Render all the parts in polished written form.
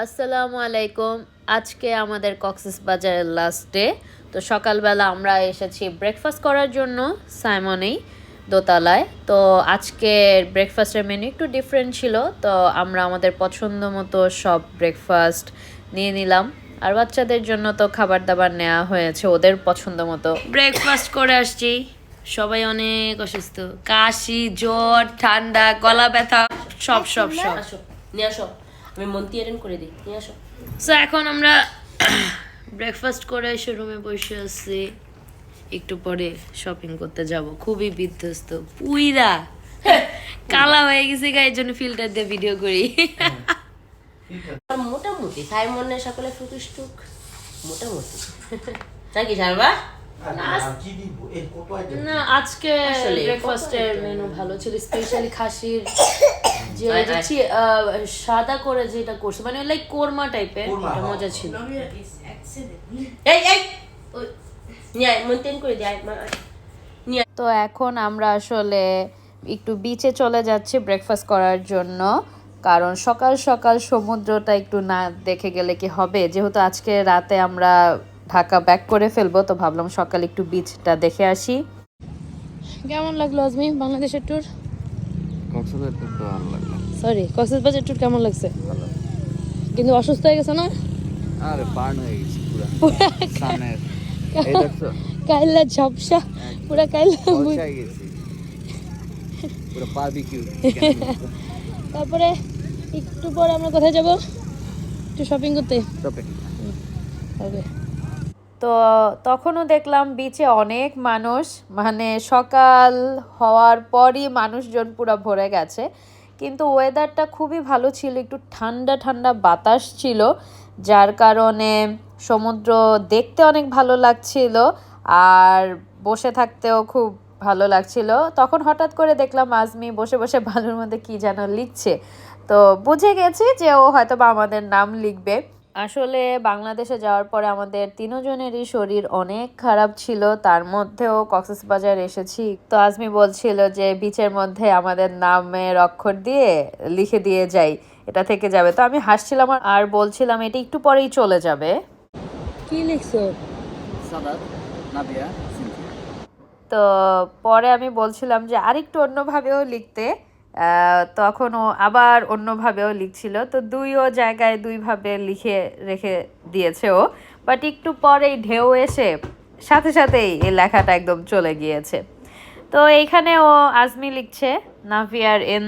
আসসালামু আলাইকুম। আজকে আমাদের কক্সবাজারের লাস্ট ডে। তো সকালবেলা আমরা এসেছি ব্রেকফাস্ট করার জন্য সাইমনেই দোতলায়। তো আজকের ব্রেকফাস্টের মেনু একটু ডিফারেন্ট ছিল, তো আমরা আমাদের পছন্দ মতো সব ব্রেকফাস্ট নিয়ে নিলাম। আর বাচ্চাদের জন্য তো খাবার দাবার নেওয়া হয়েছে ওদের পছন্দ মতো। ব্রেকফাস্ট করে আসছি, সবাই অনেক অসুস্থ, কাশি, জ্বর, ঠান্ডা, গলা ব্যথা, সব সব সব। আসো নিয়ে আসো, আমি মন্তি অ্যারেঞ্জ করে দিই, নিয়ে আসো। সো এখন আমরা ব্রেকফাস্ট করে এসে রুমে বসে আছি, একটু পরে শপিং করতে যাব। খুবই বিধ্বস্ত, পুইরা কালা হয়ে গেছে গায়ে, জন্য ফিল্টার দিয়ে ভিডিও করি। মোটামুটি সাইমনের সকালে ফুটুস্টুক মোটামুটি নাকি সারবা। না, আজকে ব্রেকফাস্টের মেনু ভালো ছিল, স্পেশালি খাসির যে সাদা করে যেটা করছে, মানে লাইক কোরমা টাইপের, এটা মজা ছিল। এই এই নিয়ে আয়, মন্তি অ্যারেঞ্জ করে দিই। তো এখন আমরা আসলে একটু বিচে চলে যাচ্ছি ব্রেকফাস্ট করার জন্য, কারণ সকাল সকাল সমুদ্রটা একটু না দেখে গেলে কি হবে, যেহেতু আজকে রাতে আমরা ঢাকা ব্যাক করে ফেলবো, তো ভাবলাম সকাল একটু বিচটা দেখে আসি। কেমন লাগলো আজমি বাংলাদেশের ট্যুর? কক্সবাজার তো ভালো লাগলো। সরি, কক্সবাজার ট্যুর কেমন লাগছে? ভালো। কিন্তু অসুস্থ হয়ে গেছে না? আরে বার্ন হয়ে গেছি পুরো সামনের, এই দেখছো কাইলা ঝাপসা, পুরা কাইলা পৌঁছাই গেছি পুরো বারবিকিউ। তারপরে একটু পরে আমরা কোথায় যাব? একটু শপিং করতে শপিং হবে। তো তখনও দেখলাম বিচে অনেক মানুষ, মানে সকাল হওয়ার পরই মানুষজন পুরো ভরে গেছে। কিন্তু ওয়েদারটা খুবই ভালো ছিল, একটু ঠান্ডা ঠান্ডা বাতাস ছিল, যার কারণে সমুদ্র দেখতে অনেক ভালো লাগছিল আর বসে থাকতেও খুব ভালো লাগছিল। তখন হঠাৎ করে দেখলাম আজমি বসে বসে বালুর মধ্যে কি যেন লিখছে, তো বুঝে গেছি যে ও হয়তো বা আমাদের নাম লিখবে। আসলে বাংলাদেশে যাওয়ার পরে আমাদের তিনজনেরই শরীর অনেক খারাপ ছিল, তার মধ্যেও কক্সবাজার এসেছি। তো আজমি বলছিল যে বিচের মধ্যে আমাদের নামের অক্ষর দিয়ে লিখে দিয়ে যাই, এটা থেকে যাবে। তো আমি হাসছিলাম আর বলছিলাম এটা একটু পরেই চলে যাবে। কি লিখছো? সাদাত, নাদিয়া, সিনথিয়া। তো পরে আমি বলছিলাম যে আরেকটু অন্যভাবেও লিখতে, তখন ও আবার অন্যভাবেও লিখছিল, তো দুইও জায়গায় দুইভাবে লিখে রেখে দিয়েছে ও। বাট একটু পরেই ঢেউ এসে সাথে সাথেই এই লেখাটা একদম চলে গিয়েছে। তো এইখানে ও আজমি লিখছে নাভিয়ার এন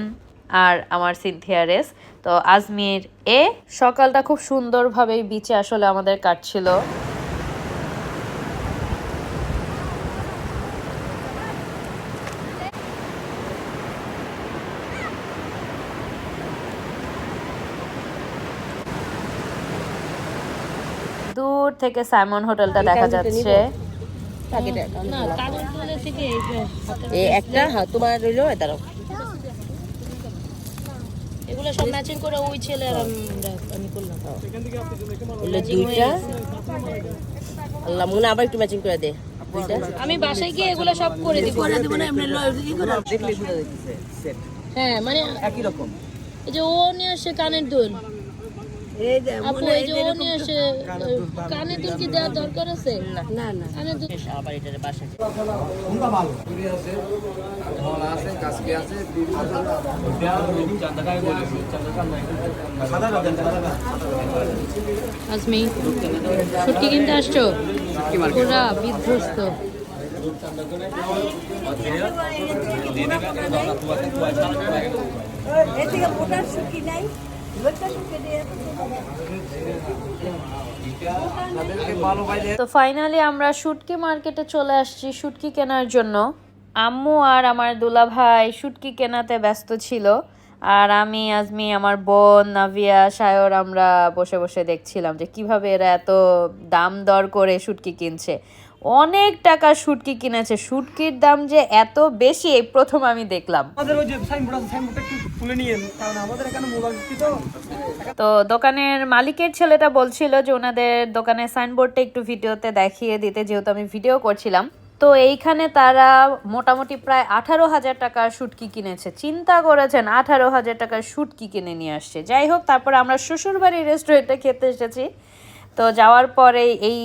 আর আমার সিনথিয়ার এস। তো আজমির এ। সকালটা খুব সুন্দরভাবেই বিচে আসলে আমাদের কাটছিল। দূর থেকে সাইমন হোটেলটা দেখা যাচ্ছে। একটা হ্যাঁ তোমার রইলো, দাঁড়াও। এগুলো সব ম্যাচিং করে ওই ছেলে আর আমি করলাম। এগুলো দুইটা। আল্লাহ মনে আবার একটু ম্যাচিং করে দে দুইটা। আমি বাসায় গিয়ে এগুলো সব করে দিব। করে দেব না এমনি দেখলে বুঝা যাচ্ছে সেট হ্যাঁ, মানে একই রকম। এই যে ও নিয়ে আসে কানের দুল, এই যে আপু এই যে ও নিয়ে আসে কানের দুল, কি দেওয়ার দরকার আছে? না না কানের দুল আবার এটা বাসা পুরি আছে, ধলা আছে, কাসকি আছে, আজমি শুটকি কিনতে আসছো? পুরা বিধ্বস্ত। তো ফাইনালি আমরা শুটকি মার্কেটে চলে আসছি শুটকি কেনার জন্য। আম্মু আর আমার দুলাভাই শুটকি কেনাতে ব্যস্ত ছিল, আর আমি আজমি, আমার বোন নাভিয়া, সায়র আমরা বসে বসে দেখছিলাম যে কিভাবে এরা এত দাম দর করে শুটকি কিনছে। অনেক টাকা শুটকি কিনেছে, শুটকির দাম যে এত বেশি এই প্রথম আমি দেখলাম। তো দোকানের মালিকের ছেলেটা বলছিল যে ওনাদের দোকানের সাইনবোর্ডটা একটু ভিডিওতে দেখিয়ে দিতে, যেহেতু আমি ভিডিও করছিলাম। তো এইখানে তারা মোটামুটি প্রায় 18,000 টাকার শুটকি কিনেছে। চিন্তা করেছেন 18,000 টাকার শুটকি কিনে নিয়ে আসছে। যাই হোক, তারপরে আমরা শ্বশুরবাড়ির রেস্টুরেন্টে খেতে এসেছি। তো যাওয়ার পরে এই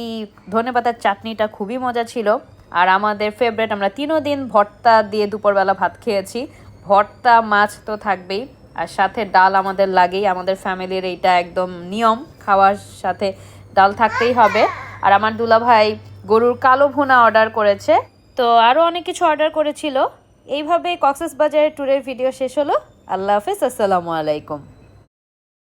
ধনেপাতার চাটনিটা খুবই মজা ছিল। আর আমাদের ফেভারিট, আমরা 3 দিন ভর্তা দিয়ে দুপুরবেলা ভাত খেয়েছি। ভর্তা, মাছ তো থাকবেই, আর সাথে ডাল আমাদের লাগেই। আমাদের ফ্যামিলির এইটা একদম নিয়ম, খাওয়ার সাথে ডাল থাকতেই হবে। আর আমার দুলাভাই গরুর কালো ভুনা অর্ডার করেছে। তো আরও অনেক কিছু অর্ডার করেছিল। এইভাবে কক্সবাজারের ট্যুরের ভিডিও শেষ হলো। আল্লাহ হাফেজ, আসসালামু আলাইকুম।